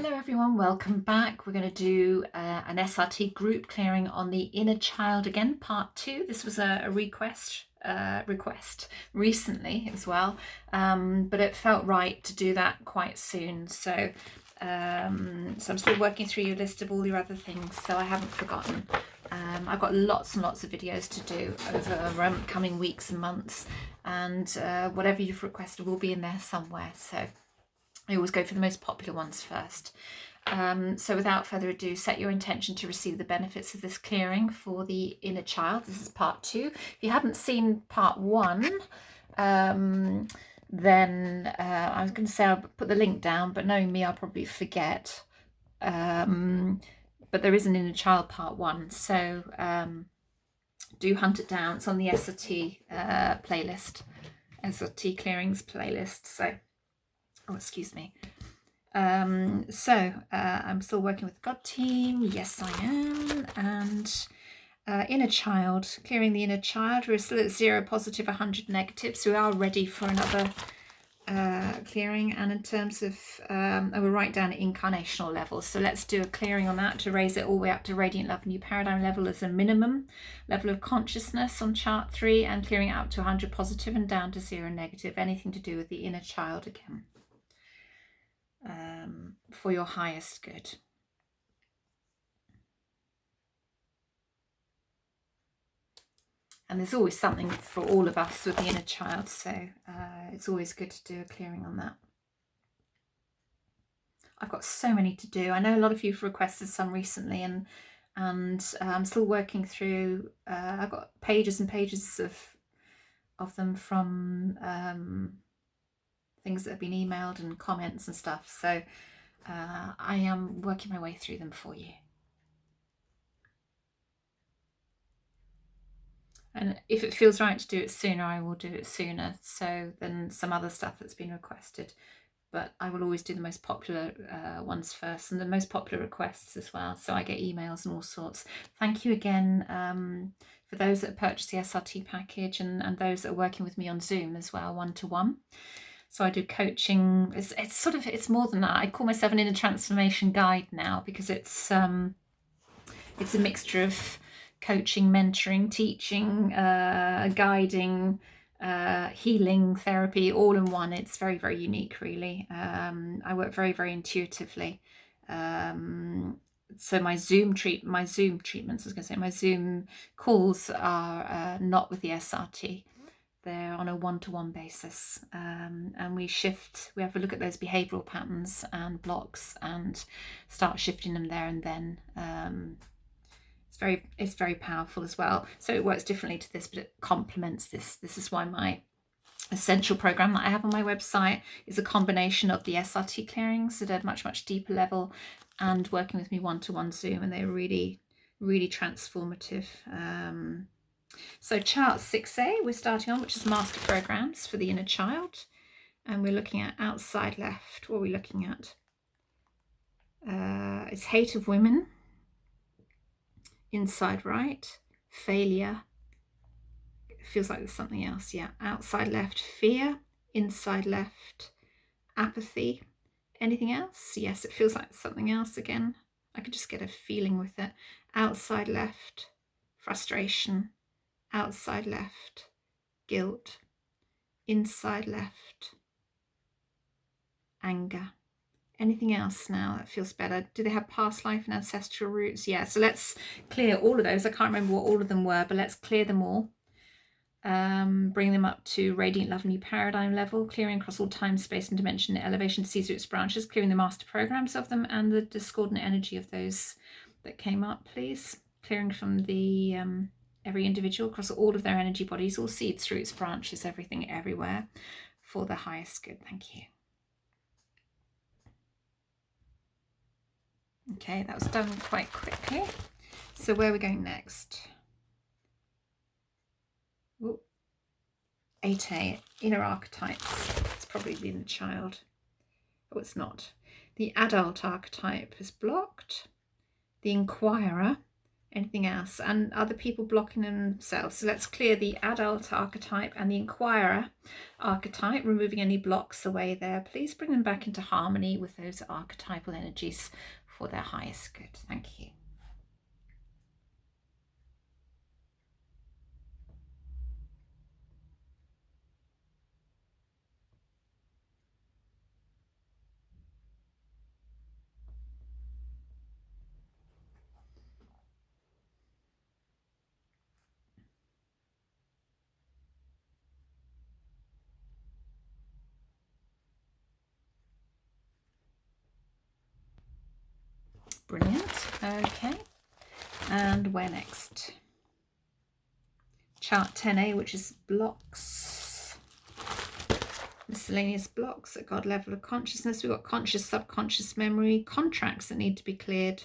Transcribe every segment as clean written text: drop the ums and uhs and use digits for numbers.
Hello everyone, welcome back. We're going to do an SRT group clearing on the inner child again, part 2. This was a request recently as well, but it felt right to do that quite soon. So I'm still working through your list of all your other things, so I haven't forgotten. I've got lots and lots of videos to do over coming weeks and months, and whatever you've requested will be in there somewhere. So I always go for the most popular ones first. So without further ado, set your intention to receive the benefits of this clearing for the inner child. This is part 2. If you haven't seen part 1, then I was going to say I'll put the link down, but knowing me, I'll probably forget. But there is an inner child part 1, so do hunt it down. It's on the SRT playlist, SRT clearings playlist. So. Oh, excuse me. I'm still working with the God team. Yes, I am. And inner child, clearing the inner child. We're still at 0 positive, 100 negative. So we are ready for another clearing. And in terms of, we're right down at incarnational level. So let's do a clearing on that to raise it all the way up to radiant love new paradigm level as a minimum level of consciousness on chart 3, and clearing it up to 100 positive and down to 0 negative. Anything to do with the inner child again. For your highest good. And there's always something for all of us with the inner child, so it's always good to do a clearing on that. I've got so many to do. I know a lot of you have requested some recently, and I'm still working through. I've got pages and pages of them from things that have been emailed and comments and stuff. So I am working my way through them for you. And if it feels right to do it sooner, I will do it sooner, so than some other stuff that's been requested. But I will always do the most popular ones first, and the most popular requests as well. So I get emails and all sorts. Thank you again for those that have purchased the SRT package, and those that are working with me on Zoom as well, one-to-one. So I do coaching. It's more than that. I call myself an inner transformation guide now, because it's a mixture of coaching, mentoring, teaching, guiding, healing, therapy, all in one. It's very, very unique, really. I work very, very intuitively. So my Zoom treatments, my Zoom calls are not with the SRT. They're on a one-to-one basis, and we have a look at those behavioural patterns and blocks and start shifting them there and then. It's very powerful as well. So it works differently to this, but it complements this. This is why my essential program that I have on my website is a combination of the SRT clearings at a much, much deeper level and working with me one-to-one Zoom, and they're really, really transformative. So chart 6A we're starting on, which is master programs for the inner child, and we're looking at outside left. What are we looking at? It's hate of women. Inside right, failure. It feels like there's something else. Yeah, outside left, fear. Inside left, apathy. Anything else? Yes, it feels like something else again. I could just get a feeling with it. Outside left, frustration. Outside left, guilt. Inside left, anger. Anything else now that feels better? Do they have past life and ancestral roots? Yeah, so let's clear all of those. I can't remember what all of them were, but let's clear them all. Bring them up to radiant love new paradigm level, clearing across all time, space and dimension, elevation, seas, roots, branches, clearing the master programs of them and the discordant energy of those that came up, please. Clearing from the every individual across all of their energy bodies, all seeds, roots, branches, everything, everywhere, for the highest good. Thank you. Okay, that was done quite quickly. So where are we going next? Ooh. 8A, inner archetypes. It's probably the inner child. Oh, it's not. The adult archetype is blocked. The inquirer Anything else? And other people blocking themselves. So let's clear the adult archetype and the inquirer archetype, removing any blocks away there. Please bring them back into harmony with those archetypal energies for their highest good. Thank you. Brilliant. Okay. And where next? Chart 10A, which is blocks. Miscellaneous blocks at God level of consciousness. We've got conscious, subconscious memory, contracts that need to be cleared,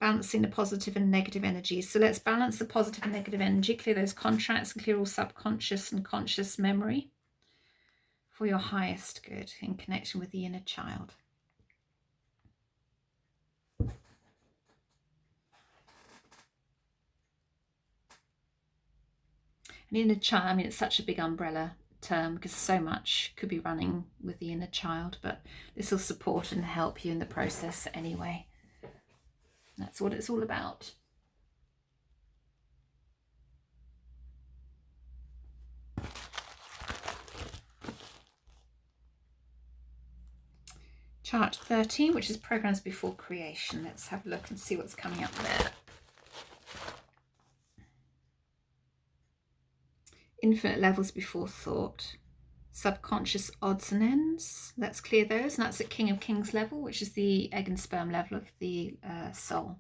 balancing the positive and negative energies. So let's balance the positive and negative energy, clear those contracts, and clear all subconscious and conscious memory for your highest good in connection with the inner child. An inner child, I mean, it's such a big umbrella term because so much could be running with the inner child, but this will support and help you in the process anyway. That's what it's all about. Chart 13, which is programs before creation. Let's have a look and see what's coming up there. Infinite levels before thought. Subconscious odds and ends. Let's clear those. And that's at King of Kings level, which is the egg and sperm level of the soul.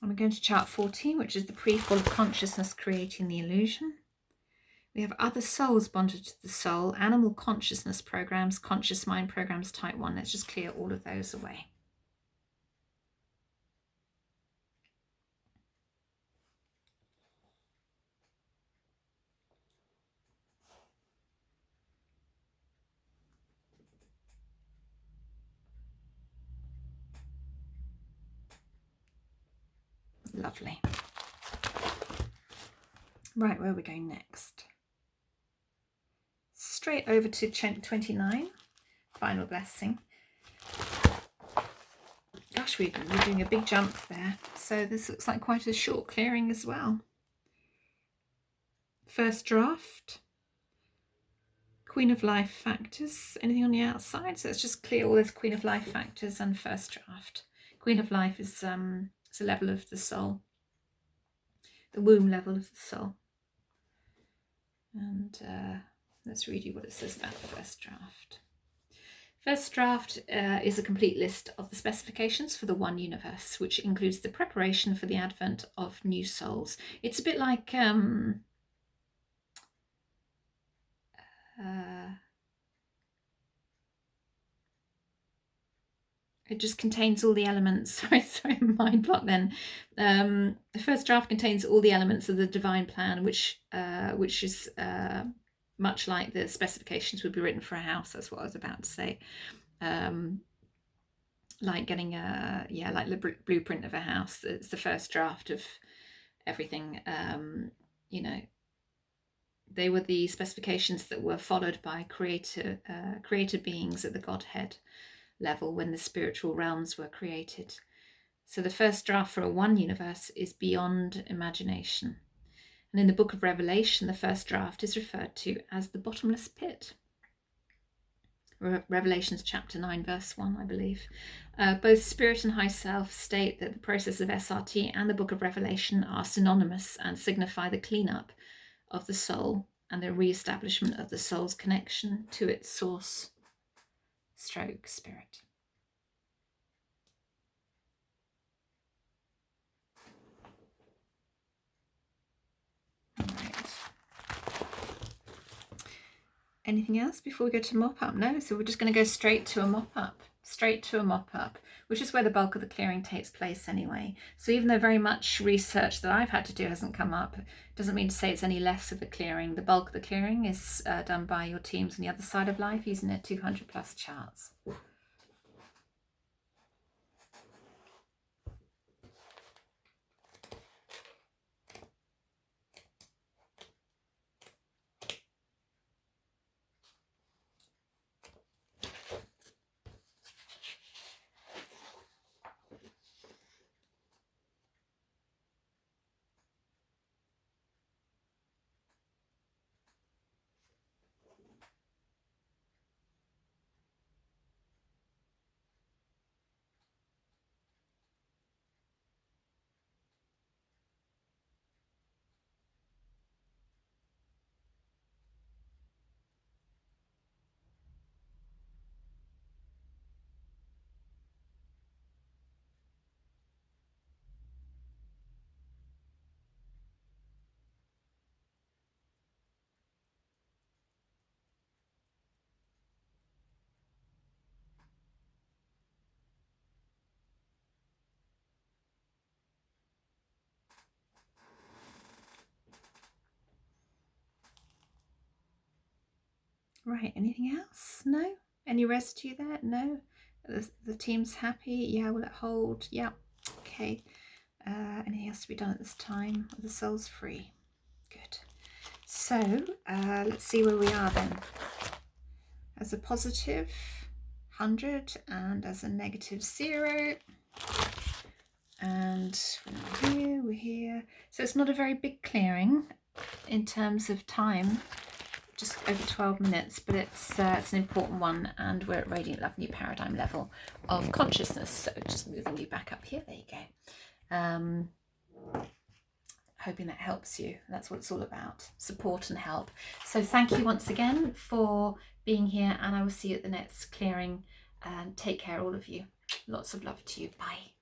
And we're going to chart 14, which is the pre-fall of consciousness creating the illusion. We have other souls bonded to the soul, animal consciousness programs, conscious mind programs, type 1. Let's just clear all of those away. Lovely. Right, where are we going next? Straight over to 29, final blessing. Gosh, we're doing a big jump there. So this looks like quite a short clearing as well. First draft. Queen of Life factors. Anything on the outside? So let's just clear all those Queen of Life factors and first draft. Queen of Life is it's a level of the soul. The womb level of the soul. And let's read you what it says about the first draft. First draft is a complete list of the specifications for the one universe, which includes the preparation for the advent of new souls. It's a bit like it just contains all the elements. Sorry, mind block then. The first draft contains all the elements of the divine plan, which is much like the specifications would be written for a house. That's what I was about to say. Like getting like the blueprint of a house. It's the first draft of everything. You know, they were the specifications that were followed by creator beings at the Godhead level when the spiritual realms were created. So the first draft for a one universe is beyond imagination. And in the book of Revelation, the first draft is referred to as the bottomless pit. Revelations chapter 9 verse 1, I believe. Both Spirit and High Self state that the process of SRT and the Book of Revelation are synonymous and signify the cleanup of the soul and the re-establishment of the soul's connection to its source stroke spirit. All right. Anything else before we go to mop up? No, so we're just going to go straight to a mop up. Straight to a mop up, which is where the bulk of the clearing takes place anyway. So even though very much research that I've had to do hasn't come up, doesn't mean to say it's any less of a clearing. The bulk of the clearing is done by your teams on the other side of life using their 200 plus charts. Right, anything else? No? Any residue there? No? The team's happy? Yeah, will it hold? Yeah. Okay. Anything else to be done at this time? The soul's free. Good. So let's see where we are then. As a positive, 100, and as a negative, 0. And we're here. So it's not a very big clearing in terms of time, just over 12 minutes, but it's an important one, and we're at Radiant Love New Paradigm level of consciousness. So just moving you back up here. There you go. Hoping that helps you. That's what it's all about, support and help. So thank you once again for being here, and I will see you at the next clearing, and take care all of you. Lots of love to you. Bye.